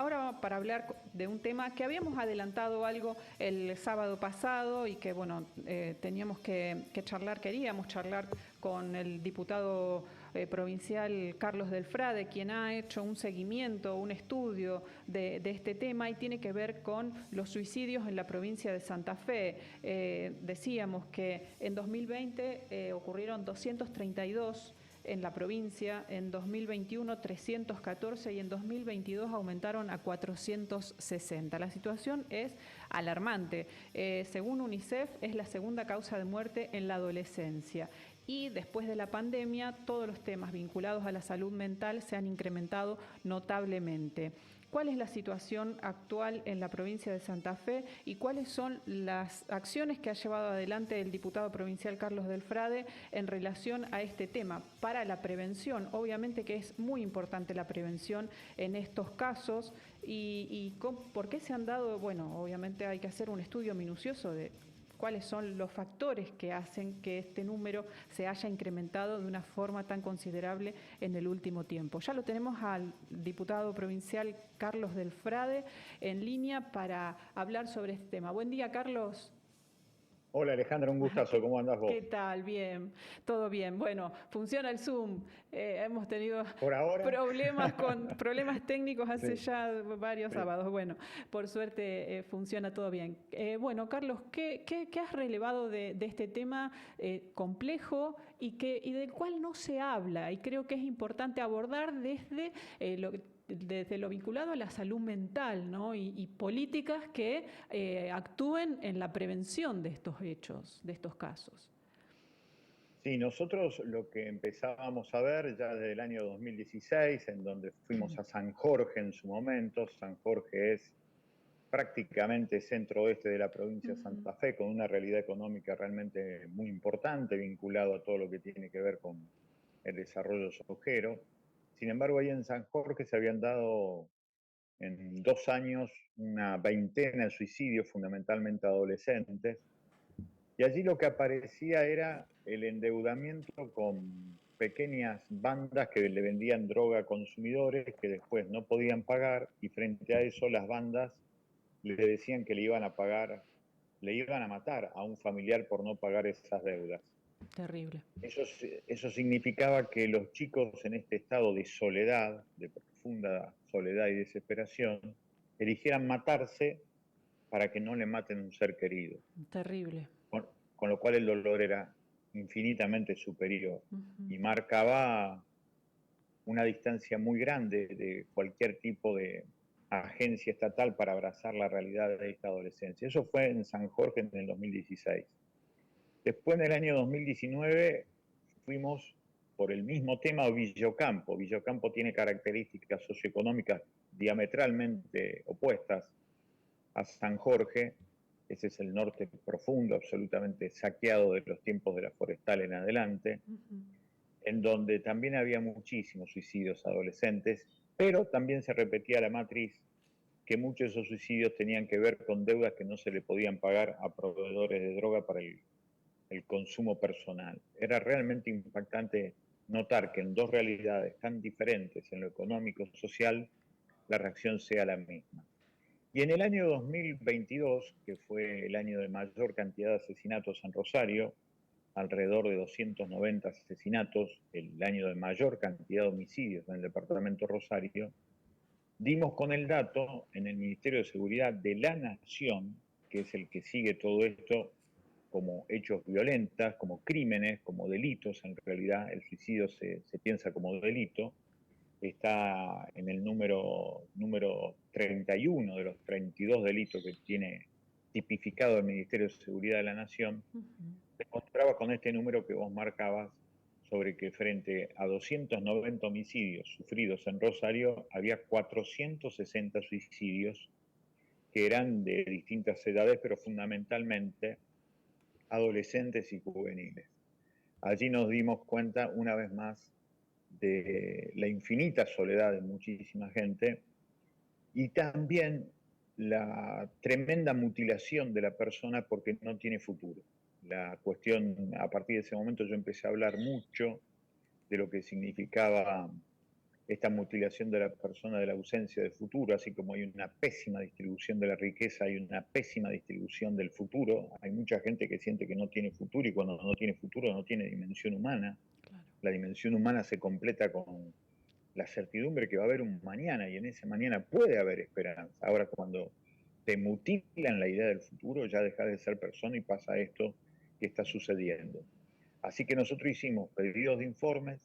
ahora para hablar de un tema que habíamos adelantado algo el sábado pasado y que, bueno, teníamos que charlar, queríamos charlar con el diputado provincial Carlos del Frade, quien ha hecho un seguimiento, un estudio de este tema y tiene que ver con los suicidios en la provincia de Santa Fe. Decíamos que en 2020 ocurrieron 232 en la provincia, en 2021 314 y en 2022 aumentaron a 460. La situación es alarmante. Según UNICEF, es la segunda causa de muerte en la adolescencia. Y después de la pandemia, todos los temas vinculados a la salud mental se han incrementado notablemente. ¿Cuál es la situación actual en la provincia de Santa Fe y cuáles son las acciones que ha llevado adelante el diputado provincial Carlos del Frade en relación a este tema para la prevención? Obviamente que es muy importante la prevención en estos casos y ¿por qué se han dado? Bueno, obviamente hay que hacer un estudio minucioso de cuáles son los factores que hacen que este número se haya incrementado de una forma tan considerable en el último tiempo. Ya lo tenemos al diputado provincial Carlos del Frade en línea para hablar sobre este tema. Buen día, Carlos. Hola Alejandra, un gustazo, ¿cómo andás ¿Qué vos? tal? Bien, todo bien. Bueno, funciona el Zoom. Hemos tenido ¿Por ahora? problemas técnicos hace Sí, ya varios sí. sábados. Bueno, por suerte funciona todo bien. Bueno, Carlos, ¿qué has relevado de este tema complejo y del cual no se habla? Y creo que es importante abordar desde lo vinculado a la salud mental, ¿no? Y políticas que actúen en la prevención de estos hechos, de estos casos. Sí, nosotros lo que empezábamos a ver ya desde el año 2016, en donde fuimos a San Jorge en su momento. San Jorge es prácticamente centro-oeste de la provincia de Ujú. Santa Fe, con una realidad económica realmente muy importante, vinculado a todo lo que tiene que ver con el desarrollo sojero. Sin embargo, ahí en San Jorge se habían dado en 2 años una veintena de suicidios, fundamentalmente adolescentes. Y allí lo que aparecía era el endeudamiento con pequeñas bandas que le vendían droga a consumidores que después no podían pagar, y frente a eso las bandas le decían que le iban a pagar, le iban a matar a un familiar por no pagar esas deudas. Terrible. Eso significaba que los chicos en este estado de soledad, de profunda soledad y desesperación, eligieran matarse para que no le maten un ser querido. Terrible. Con lo cual el dolor era infinitamente superior Ujú. y marcaba una distancia muy grande de cualquier tipo de agencia estatal para abrazar la realidad de esta adolescencia. Eso fue en San Jorge en el 2016. Después, en el año 2019, fuimos por el mismo tema a Villocampo. Villocampo tiene características socioeconómicas diametralmente opuestas a San Jorge. Ese es el norte profundo, absolutamente saqueado de los tiempos de la forestal en adelante, en donde también había muchísimos suicidios adolescentes, pero también se repetía la matriz que muchos de esos suicidios tenían que ver con deudas que no se le podían pagar a proveedores de droga para el consumo personal. Era realmente impactante notar que en dos realidades tan diferentes, en lo económico y social, la reacción sea la misma. Y en el año 2022, que fue el año de mayor cantidad de asesinatos en Rosario, alrededor de 290 asesinatos, el año de mayor cantidad de homicidios en el departamento de Rosario, dimos con el dato en el Ministerio de Seguridad de la Nación, que es el que sigue todo esto como hechos violentos, como crímenes, como delitos. En realidad el suicidio se piensa como delito, está en el número 31 de los 32 delitos que tiene tipificado el Ministerio de Seguridad de la Nación. Demostraba con este número que vos marcabas sobre que frente a 290 homicidios sufridos en Rosario, había 460 suicidios que eran de distintas edades, pero fundamentalmente adolescentes y juveniles. Allí nos dimos cuenta una vez más de la infinita soledad de muchísima gente y también la tremenda mutilación de la persona porque no tiene futuro. La cuestión, a partir de ese momento yo empecé a hablar mucho de lo que significaba esta mutilación de la persona de la ausencia de futuro, así como hay una pésima distribución de la riqueza, hay una pésima distribución del futuro. Hay mucha gente que siente que no tiene futuro y cuando no tiene futuro no tiene dimensión humana. Claro. La dimensión humana se completa con la certidumbre que va a haber un mañana y en ese mañana puede haber esperanza. Ahora, cuando te mutilan la idea del futuro, ya dejas de ser persona y pasa esto que está sucediendo. Así que nosotros hicimos pedidos de informes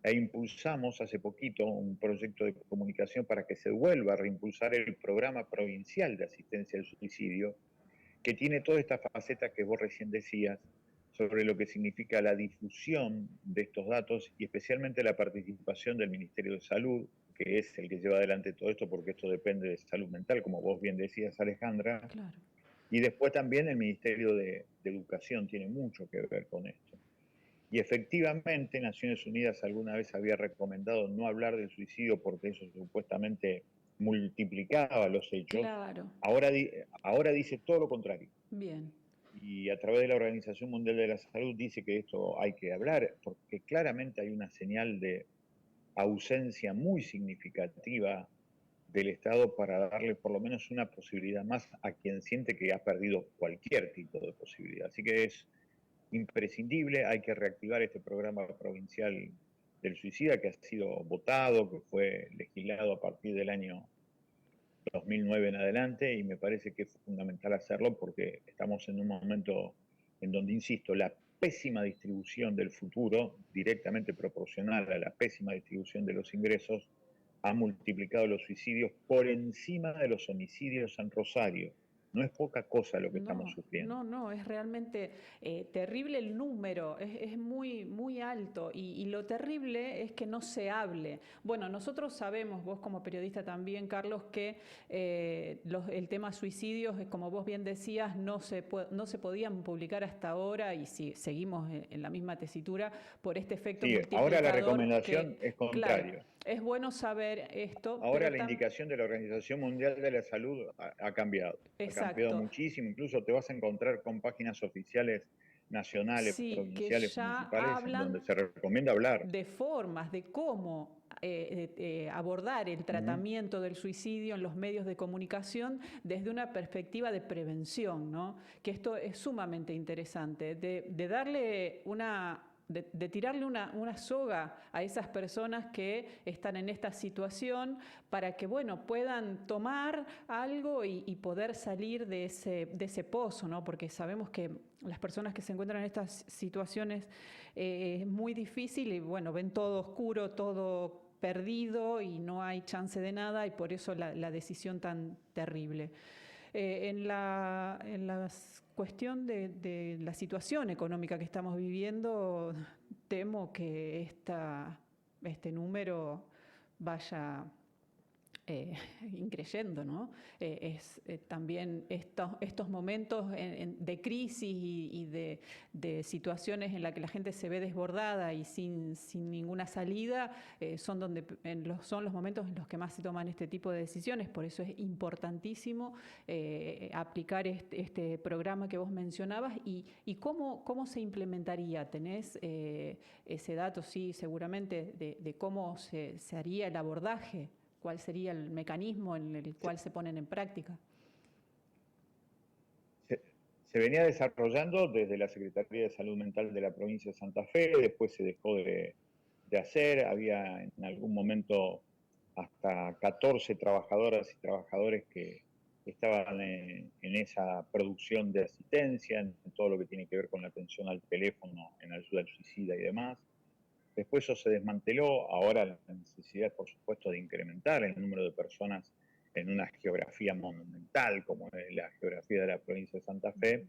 e impulsamos hace poquito un proyecto de comunicación para que se vuelva a reimpulsar el programa provincial de asistencia al suicidio, que tiene todas estas facetas que vos recién decías sobre lo que significa la difusión de estos datos y especialmente la participación del Ministerio de Salud, que es el que lleva adelante todo esto porque esto depende de salud mental, como vos bien decías, Alejandra, Claro. y después también el Ministerio de Educación tiene mucho que ver con esto. Y efectivamente Naciones Unidas alguna vez había recomendado no hablar del suicidio porque eso supuestamente multiplicaba los hechos. Claro. Ahora dice todo lo contrario. Bien. Y a través de la Organización Mundial de la Salud dice que esto hay que hablar porque claramente hay una señal de ausencia muy significativa del Estado para darle por lo menos una posibilidad más a quien siente que ha perdido cualquier tipo de posibilidad. Así que es imprescindible, hay que reactivar este programa provincial del suicida que ha sido votado, que fue legislado a partir del año 2009 en adelante y me parece que es fundamental hacerlo porque estamos en un momento en donde, insisto, la pésima distribución del futuro, directamente proporcional a la pésima distribución de los ingresos, ha multiplicado los suicidios por encima de los homicidios en Rosario. No es poca cosa lo que estamos No, sufriendo. no, es realmente terrible el número, es muy, muy alto y lo terrible es que no se hable. Bueno, nosotros sabemos, vos como periodista también, Carlos, que el tema suicidios, como vos bien decías, no se podían publicar hasta ahora y si seguimos en la misma tesitura por este efecto Sí, ahora la multiplicador recomendación que, es claro, contraria. es bueno saber esto, Ahora pero la también... indicación de la Organización Mundial de la Salud ha cambiado Exacto. muchísimo, incluso te vas a encontrar con páginas oficiales nacionales, Sí, que provinciales, ya municipales, en donde hablan se recomienda hablar. de formas, de cómo abordar el Ujú. tratamiento del suicidio en los medios de comunicación desde una perspectiva de prevención, ¿no? Que esto es sumamente interesante, de darle una... De tirarle una soga a esas personas que están en esta situación para que, bueno, puedan tomar algo y poder salir de ese pozo, ¿no? Porque sabemos que las personas que se encuentran en estas situaciones es muy difícil y bueno, ven todo oscuro, todo perdido y no hay chance de nada y por eso la decisión tan terrible. En la cuestión de la situación económica que estamos viviendo, temo que este número vaya increyendo, ¿no? Es también estos momentos de crisis y de situaciones en las que la gente se ve desbordada y sin ninguna salida, son los momentos en los que más se toman este tipo de decisiones. Por eso es importantísimo aplicar este programa que vos mencionabas y cómo se implementaría. ¿Tenés ese dato, sí, seguramente, de cómo se haría el abordaje? ¿Cuál sería el mecanismo en el Se, cual se ponen en práctica? se, se venía desarrollando desde la Secretaría de Salud Mental de la provincia de Santa Fe, después se dejó de hacer, había en algún momento hasta 14 trabajadoras y trabajadores que estaban en esa producción de asistencia, en todo lo que tiene que ver con la atención al teléfono, en ayuda al suicida y demás. Después eso se desmanteló, ahora la necesidad, por supuesto, de incrementar el número de personas en una geografía monumental como es la geografía de la provincia de Santa Fe,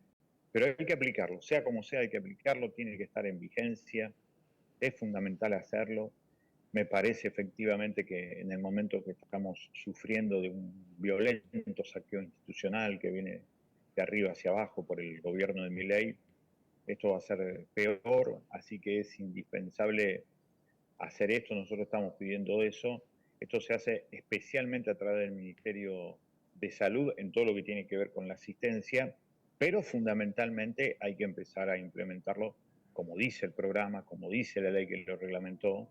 pero hay que aplicarlo, sea como sea, hay que aplicarlo, tiene que estar en vigencia, es fundamental hacerlo. Me parece efectivamente que en el momento que estamos sufriendo de un violento saqueo institucional que viene de arriba hacia abajo por el gobierno de Milei, esto va a ser peor, así que es indispensable hacer esto, nosotros estamos pidiendo eso. Esto se hace especialmente a través del Ministerio de Salud en todo lo que tiene que ver con la asistencia, pero fundamentalmente hay que empezar a implementarlo como dice el programa, como dice la ley que lo reglamentó,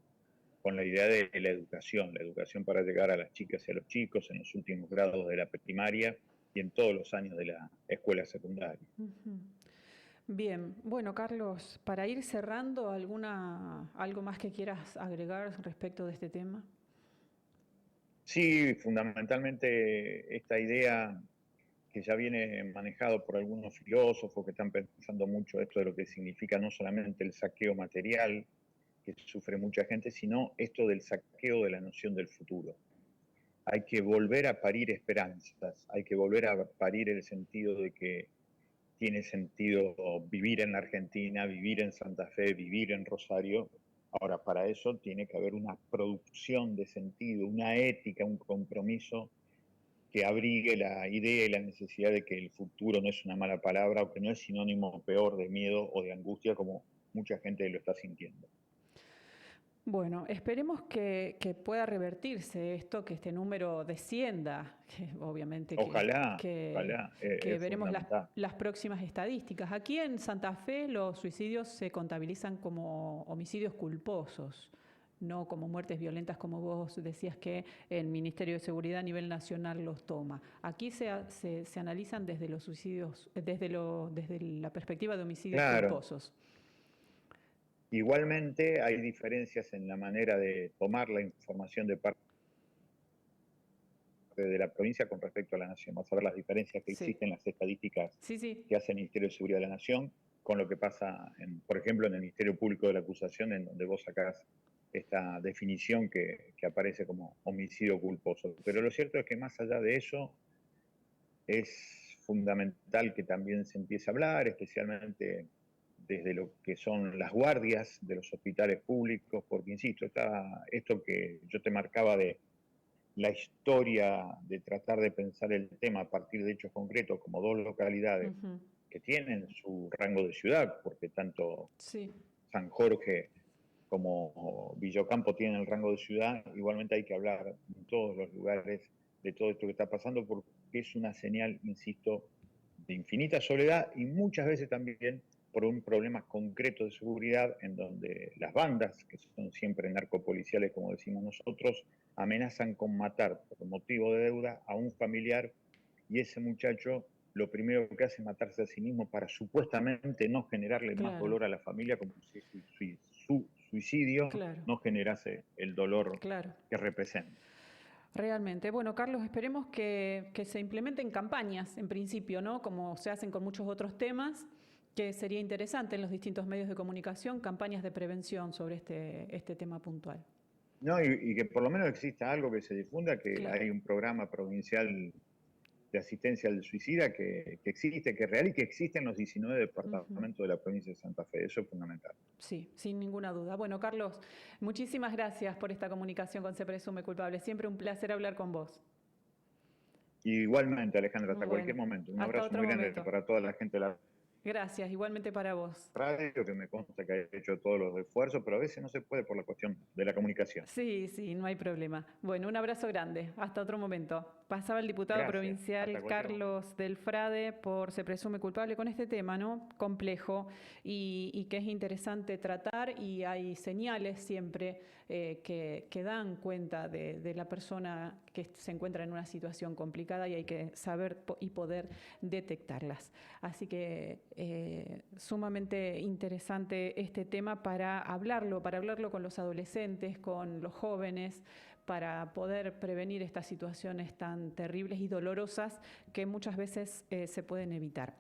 con la idea de la educación para llegar a las chicas y a los chicos en los últimos grados de la primaria y en todos los años de la escuela secundaria. Ujú. Bien, bueno, Carlos, para ir cerrando, algo más que quieras agregar respecto de este tema? Sí, fundamentalmente esta idea que ya viene manejado por algunos filósofos que están pensando mucho esto de lo que significa no solamente el saqueo material que sufre mucha gente, sino esto del saqueo de la noción del futuro. Hay que volver a parir esperanzas, hay que volver a parir el sentido de que tiene sentido vivir en la Argentina, vivir en Santa Fe, vivir en Rosario. Ahora, para eso tiene que haber una producción de sentido, una ética, un compromiso que abrigue la idea y la necesidad de que el futuro no es una mala palabra o que no es sinónimo peor de miedo o de angustia como mucha gente lo está sintiendo. Bueno, esperemos que pueda revertirse esto, que este número descienda, que obviamente Ojalá, ojalá, que es veremos fundamental. las próximas estadísticas. Aquí en Santa Fe los suicidios se contabilizan como homicidios culposos, no como muertes violentas, como vos decías que el Ministerio de Seguridad a nivel nacional los toma. Aquí se analizan desde los suicidios, desde la perspectiva de homicidios Claro, culposos. igualmente hay diferencias en la manera de tomar la información de parte de la provincia con respecto a la nación. Vas a ver las diferencias que Sí, existen en las estadísticas sí, sí. que hace el Ministerio de Seguridad de la Nación con lo que pasa, por ejemplo, en el Ministerio Público de la Acusación, en donde vos sacás esta definición que aparece como homicidio culposo. Pero lo cierto es que más allá de eso, es fundamental que también se empiece a hablar, especialmente desde lo que son las guardias de los hospitales públicos, porque, insisto, está esto que yo te marcaba de la historia de tratar de pensar el tema a partir de hechos concretos, como dos localidades Ujú. que tienen su rango de ciudad, porque tanto Sí, San Jorge como Villocampo tienen el rango de ciudad, igualmente hay que hablar en todos los lugares de todo esto que está pasando, porque es una señal, insisto, de infinita soledad y muchas veces también por un problema concreto de seguridad en donde las bandas, que son siempre narcopoliciales, como decimos nosotros, amenazan con matar por motivo de deuda a un familiar y ese muchacho lo primero que hace es matarse a sí mismo para supuestamente no generarle más claro, dolor a la familia, como si su suicidio claro, no generase el dolor claro. que representa. Realmente. Bueno, Carlos, esperemos que se implementen campañas, en principio, ¿no? Como se hacen con muchos otros temas, que sería interesante en los distintos medios de comunicación, campañas de prevención sobre este tema puntual. No, y que por lo menos exista algo que se difunda, que Claro. hay un programa provincial de asistencia al suicida que existe, que es real y que existe en los 19 Ujú. departamentos de la provincia de Santa Fe. Eso es fundamental. Sí, sin ninguna duda. Bueno, Carlos, muchísimas gracias por esta comunicación con Se Presume Culpable. Siempre un placer hablar con vos. Y igualmente, Alejandra, hasta cualquier Bueno, momento. Un hasta abrazo otro muy grande momento. para toda la gente de la Gracias, igualmente para vos. radio, que me consta que ha hecho todos los esfuerzos, pero a veces no se puede por la cuestión de la comunicación. Sí, sí, no hay problema. Bueno, un abrazo grande. Hasta otro momento. Pasaba el diputado Gracias. Hasta provincial cualquier momento. Carlos Delfrade por Se Presume Culpable con este tema, ¿no? Complejo y que es interesante tratar y hay señales siempre que dan cuenta de la persona que se encuentra en una situación complicada y hay que saber y poder detectarlas. Así que sumamente interesante este tema para hablarlo con los adolescentes, con los jóvenes, para poder prevenir estas situaciones tan terribles y dolorosas que muchas veces se pueden evitar.